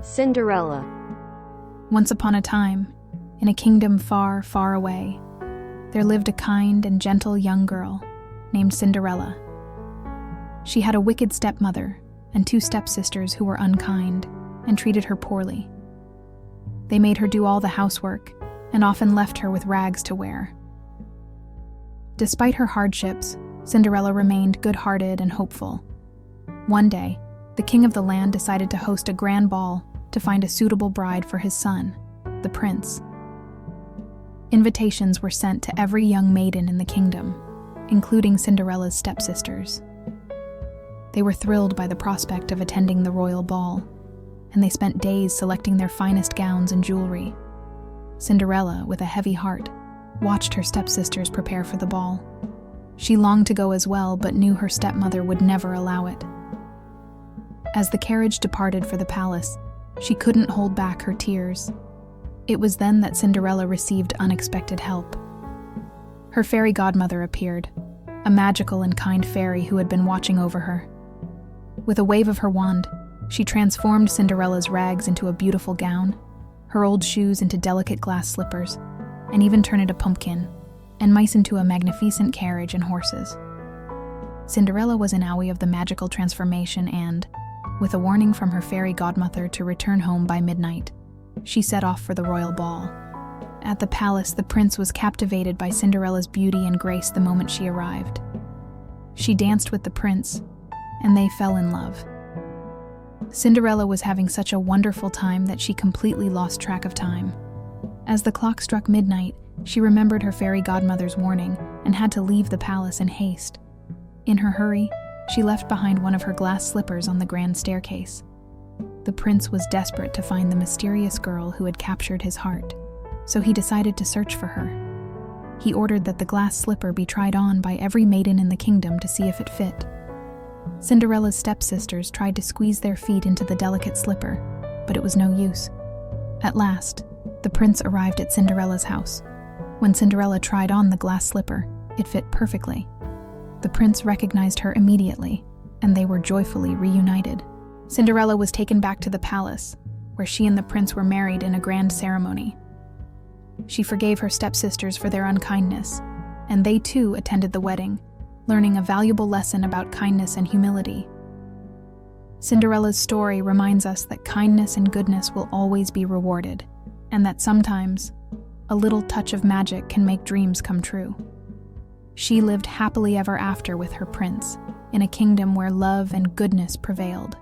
Cinderella. Once upon a time, in a kingdom far, far away, there lived a kind and gentle young girl named Cinderella. She had a wicked stepmother and two stepsisters who were unkind and treated her poorly. They made her do all the housework and often left her with rags to wear. Despite her hardships, Cinderella remained good-hearted and hopeful. One day, the king of the land decided to host a grand ball to find a suitable bride for his son, the prince. Invitations were sent to every young maiden in the kingdom, including Cinderella's stepsisters. They were thrilled by the prospect of attending the royal ball, and they spent days selecting their finest gowns and jewelry. Cinderella, with a heavy heart, watched her stepsisters prepare for the ball. She longed to go as well, but knew her stepmother would never allow it. As the carriage departed for the palace, she couldn't hold back her tears. It was then that Cinderella received unexpected help. Her fairy godmother appeared, a magical and kind fairy who had been watching over her. With a wave of her wand, she transformed Cinderella's rags into a beautiful gown, her old shoes into delicate glass slippers, and even turned a pumpkin and mice into a magnificent carriage and horses. Cinderella was an owie of the magical transformation and, with a warning from her fairy godmother to return home by midnight, she set off for the royal ball. At the palace, the prince was captivated by Cinderella's beauty and grace the moment she arrived. She danced with the prince, and they fell in love. Cinderella was having such a wonderful time that she completely lost track of time. As the clock struck midnight, she remembered her fairy godmother's warning and had to leave the palace in haste. In her hurry, she left behind one of her glass slippers on the grand staircase. The prince was desperate to find the mysterious girl who had captured his heart, so he decided to search for her. He ordered that the glass slipper be tried on by every maiden in the kingdom to see if it fit. Cinderella's stepsisters tried to squeeze their feet into the delicate slipper, but it was no use. At last, the prince arrived at Cinderella's house. When Cinderella tried on the glass slipper, it fit perfectly. The prince recognized her immediately, and they were joyfully reunited. Cinderella was taken back to the palace, where she and the prince were married in a grand ceremony. She forgave her stepsisters for their unkindness, and they too attended the wedding, learning a valuable lesson about kindness and humility. Cinderella's story reminds us that kindness and goodness will always be rewarded, and that sometimes a little touch of magic can make dreams come true. She lived happily ever after with her prince, in a kingdom where love and goodness prevailed.